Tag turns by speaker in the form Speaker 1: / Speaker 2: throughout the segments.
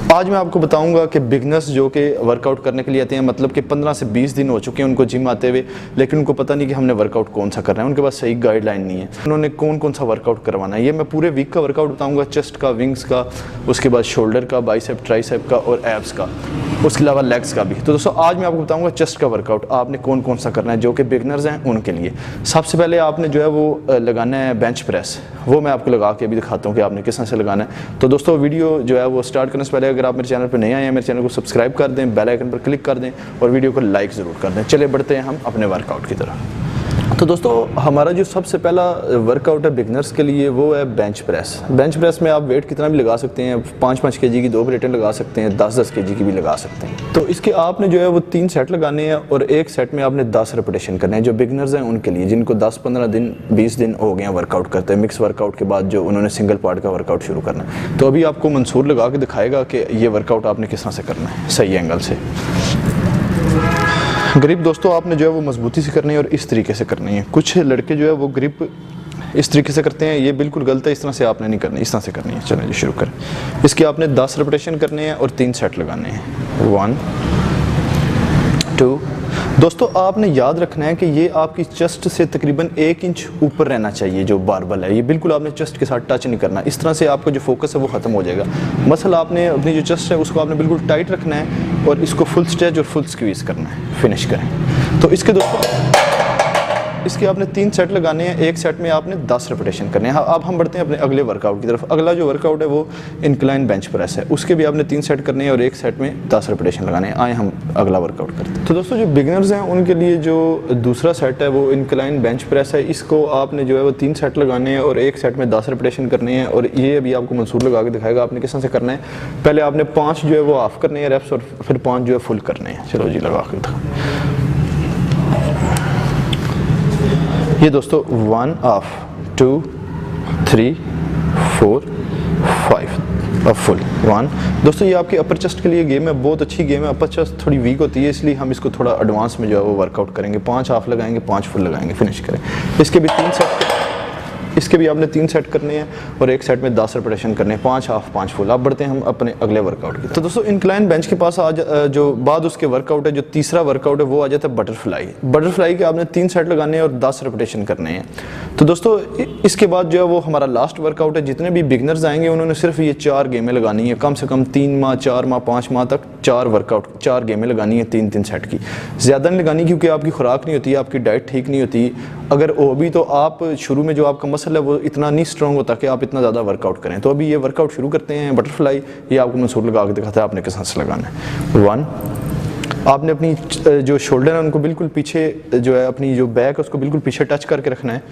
Speaker 1: आज मैं आपको बताऊंगा कि बिगनर्स जो कि वर्कआउट करने के लिए आते हैं, मतलब कि 15 से 20 दिन हो चुके हैं उनको जिम आते हुए, लेकिन उनको पता नहीं कि हमने वर्कआउट कौन सा करना है, उनके पास सही गाइडलाइन नहीं है, उन्होंने कौन कौन सा वर्कआउट करवाना है। ये मैं पूरे वीक का वर्कआउट बताऊंगा, चेस्ट का, विंग्स का, उसके बाद शोल्डर का, बाइसेप, ट्राइसेप का और एब्स का, उसके अलावा लेग्स का भी। तो दोस्तों आज मैं आपको बताऊंगा चेस्ट का वर्कआउट आपने कौन कौन सा करना है जो कि बिगनर्स हैं उनके लिए। सबसे पहले आपने जो है वो लगाना है बेंच प्रेस, वो मैं आपको लगा के अभी दिखाता हूँ कि आपने किस तरह से लगाना है। तो दोस्तों वीडियो जो है वो स्टार्ट करने से पहले अगर आप मेरे चैनल पर नए आए हैं, मेरे चैनल को सब्सक्राइब कर दें, बेल आइकन पर क्लिक कर दें और वीडियो को लाइक ज़रूर कर दें। चलिए बढ़ते हैं हम अपने वर्कआउट की तरफ। तो दोस्तों हमारा जो सबसे पहला वर्कआउट है बिगनर्स के लिए वो है बेंच प्रेस। बेंच प्रेस में आप वेट कितना भी लगा सकते हैं, 5-5 केजी की 2 प्लेटें लगा सकते हैं, 10-10 केजी की भी लगा सकते हैं। तो इसके आपने जो है वो 3 सेट लगाने हैं और एक सेट में आपने 10 रेपिटेशन करने हैं। जो बिगनर्स हैं उनके लिए, जिनको 10-15 दिन 20 दिन हो गए हैं वर्कआउट करते हैं, मिक्स वर्कआउट के बाद जो उन्होंने सिंगल पार्ट का वर्कआउट शुरू करना है। तो अभी आपको मंसूर लगा के दिखाएगा कि ये वर्कआउट आपने किस तरह से करना है सही एंगल से। ग्रिप दोस्तों आपने जो है वो मजबूती से करनी है और इस तरीके से करनी है। कुछ लड़के जो है वो ग्रिप इस तरीके से करते हैं, ये बिल्कुल गलत है, इस तरह से आपने नहीं करनी, इस तरह से करनी है। चलिए जी शुरू करें। इसके आपने 10 रेपिटेशन करने हैं और 3 सेट लगाने हैं। 1 2। दोस्तों आपने याद रखना है कि ये आपकी चेस्ट से तकरीबन 1 इंच ऊपर रहना चाहिए। जो बारबल है ये बिल्कुल आपने चेस्ट के साथ टच नहीं करना, इस तरह से आपका जो फोकस है वो ख़त्म हो जाएगा। मसल आपने अपनी जो चेस्ट है उसको आपने बिल्कुल टाइट रखना है और इसको फुल स्ट्रेच और फुल स्क्वीज़ करना है। फिनिश करें। तो इसके दोस्तों इसके आपने 3 सेट लगाने हैं, एक सेट में आपने 10 रेपिटेशन करने हैं। अब हम बढ़ते हैं अपने अगले वर्कआउट की तरफ। अगला जो वर्कआउट है वो इंक्लाइन बेंच प्रेस है, उसके भी आपने 3 सेट करने हैं और एक सेट में 10 रेपिटेशन लगाने हैं। आए हम अगला वर्कआउट करते हैं। तो दोस्तों जो बिगनर्स हैं उनके लिए जो दूसरा सेट है वो इंक्लाइन बेंच प्रेस है। इसको आपने जो है वो 3 सेट लगाने हैं और एक सेट में 10 रेपिटेशन करने हैं और ये अभी आपको मंसूर लगा के दिखाएगा आपने किस तरह से करना है। पहले आपने 5 जो है वो ऑफ करने हैं रेप्स और फिर 5 जो है फुल करने हैं। चलो जी लगा के दिखा। ये दोस्तों 1 ऑफ 2 3 4 5 अब फुल 1। दोस्तों ये आपके अपर चेस्ट के लिए गेम है, बहुत अच्छी गेम है। अपर चेस्ट थोड़ी वीक होती है इसलिए हम इसको थोड़ा एडवांस में जो है वो वर्कआउट करेंगे। 5 ऑफ लगाएंगे, 5 फुल लगाएंगे, फिनिश करें। इसके भी 3 सेट, इसके भी आपने 3 सेट करने हैं और एक सेट में 10 रेपिटेशन करने हैं, 5 ऑफ 5 फुल। अब बढ़ते हैं हम अपने अगले वर्कआउट की। तो दोस्तों इंक्लाइन बेंच के पास आज जो बाद उसके वर्कआउट है, जो तीसरा वर्कआउट है वो आ जाता है बटरफ्लाई। बटरफ्लाई के आपने 3 सेट लगाने हैं और 10 रेपिटेशन करने हैं। तो दोस्तों इसके बाद जो है वो हमारा लास्ट वर्कआउट है। जितने भी बिगनर्स आएंगे उन्होंने सिर्फ ये 4 गेमें लगानी है, कम से कम 3 माह 4 माह 5 माह तक 4 वर्कआउट 4 गेमें लगानी है 3-3 सेट की। ज़्यादा नहीं लगानी क्योंकि आपकी खुराक नहीं होती है, आपकी डाइट ठीक नहीं होती। अगर वो भी तो आप शुरू में जो आपका मसल है वो इतना नहीं स्ट्रॉन्ग होता कि आप इतना ज़्यादा वर्कआउट करें। तो अभी ये वर्कआउट शुरू करते हैं बटरफ्लाई। ये आपको मंसूर लगा के दिखाता है आपने किस तरह से लगाना है। 1 आपने अपनी जो शोल्डर है उनको बिल्कुल पीछे, जो है अपनी जो बैक है उसको बिल्कुल पीछे टच करके रखना है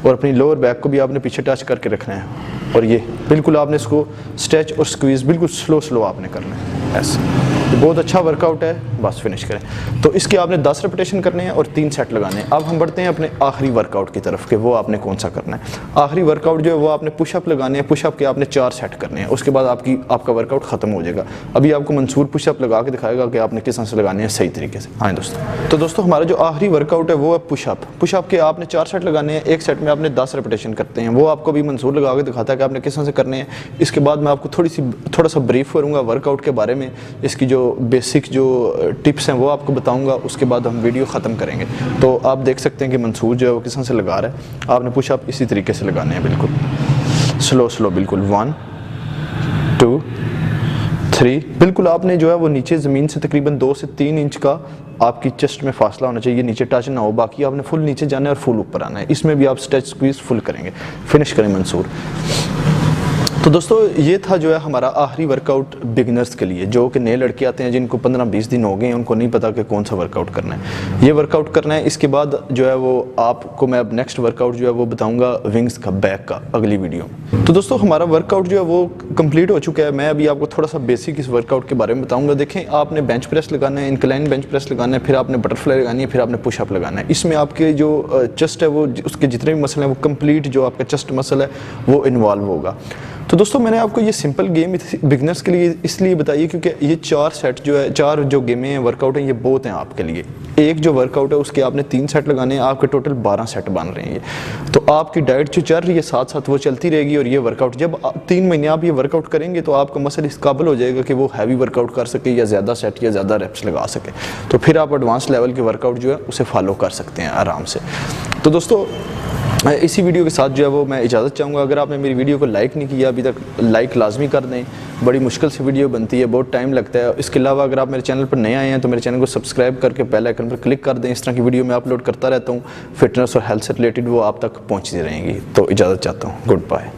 Speaker 1: और अपनी लोअर बैक को भी आपने पीछे टच करके रखना है और ये बिल्कुल आपने इसको स्ट्रेच और स्क्वीज़ बिल्कुल स्लो आपने करना है ऐसे। तो बहुत अच्छा वर्कआउट है, बस फिनिश करें। तो इसके आपने 10 रेपिटेशन करने हैं और 3 सेट लगाने हैं। अब हम बढ़ते हैं अपने आखिरी वर्कआउट की तरफ कि वो आपने कौन सा करना है। आखिरी वर्कआउट जो है वो आपने पुशअप लगाने हैं। पुशअप के आपने 4 सेट करने हैं, उसके बाद आपका वर्कआउट ख़त्म हो जाएगा। अभी आपको मंसूर पुशअप लगा के दिखाएगा कि आपने किस तरह से लगाने हैं सही तरीके से। हाँ दोस्तों, तो दोस्तों हमारा जो आखिरी वर्कआउट है वो है पुशअप। पुशअप के आपने 4 सेट लगाने हैं, एक सेट में आपने 10 रेपिटेशन करते हैं। वो आपको भी मंसूर लगा के दिखाता है कि आपने किस तरह से करने हैं। इसके बाद मैं आपको थोड़ा सा ब्रीफ करूँगा वर्कआउट के बारे में, इसकी जो बेसिक जो टिप्स हैं वो आपको बताऊंगा। उसके बाद हम वीडियो ख़त्म करेंगे। तो आप देख सकते हैं कि मंसूर जो है वो किस तरह से लगा रहा है। आपने पुशअप इसी तरीके से लगाने हैं, बिल्कुल स्लो बिल्कुल। 1 2 3 बिल्कुल आपने जो है वो नीचे ज़मीन से तकरीबन 2 से 3 इंच का आपकी चेस्ट में फासला होना चाहिए, नीचे टच ना हो। बाकी आपने फुल नीचे जाना है और फुल ऊपर आना है। इसमें भी आप स्ट्रेच स्क्वीज फुल करेंगे। फिनिश करें मंसूर। तो दोस्तों ये था जो है हमारा आखिरी वर्कआउट बिगिनर्स के लिए, जो कि नए लड़के आते हैं जिनको 15-20 दिन हो गए हैं, उनको नहीं पता कि कौन सा वर्कआउट करना है। ये वर्कआउट करना है। इसके बाद जो है वो आपको मैं अब नेक्स्ट वर्कआउट जो है वो बताऊंगा विंग्स का, बैक का, अगली वीडियो। तो दोस्तों हमारा वर्कआउट जो है वो कंप्लीट हो चुका है। मैं अभी आपको थोड़ा सा बेसिक इस वर्कआउट के बारे में बताऊँगा। देखें, आपने बेंच प्रेस लगाना है, इंक्लाइन बेंच प्रेस लगाना है, फिर आपने बटरफ्लाई लगानी है, फिर आपने पुशअप लगाना है। इसमें आपके जो चेस्ट है वो उसके जितने भी मसल हैं वो कंप्लीट जो आपका चेस्ट मसल है वो इन्वॉल्व होगा। तो दोस्तों मैंने आपको ये सिंपल गेम बिगनर्स के लिए इसलिए बताई है क्योंकि ये 4 सेट जो है, 4 जो गेमें हैं, वर्कआउट हैं, ये बहुत हैं आपके लिए। एक जो वर्कआउट है उसके आपने 3 सेट लगाने हैं, आपके टोटल 12 सेट बन रहे हैं ये। तो आपकी डाइट जो चल रही है साथ साथ वो चलती रहेगी, और ये वर्कआउट जब 3 महीने आप ये वर्कआउट करेंगे तो आपका मसल इस काबिल हो जाएगा कि वो हैवी वर्कआउट कर सके या ज़्यादा सेट या ज़्यादा रेप्स लगा सके। तो फिर आप एडवांस लेवल के वर्कआउट जो है उसे फॉलो कर सकते हैं आराम से। तो दोस्तों इसी वीडियो के साथ जो है वो मैं इजाज़त चाहूँगा। अगर आपने मेरी वीडियो को लाइक नहीं किया अभी तक, लाइक लाजमी कर दें। बड़ी मुश्किल से वीडियो बनती है, बहुत टाइम लगता है। इसके अलावा अगर आप मेरे चैनल पर नए आए हैं तो मेरे चैनल को सब्सक्राइब करके बेल आइकन पर क्लिक कर दें। इस तरह की वीडियो मैं अपलोड करता रहता हूँ, फिटनेस और हेल्थ से रिलेटेड, वो आप तक पहुँचती रहेंगी। तो इजाज़त चाहता हूँ, गुड बाय।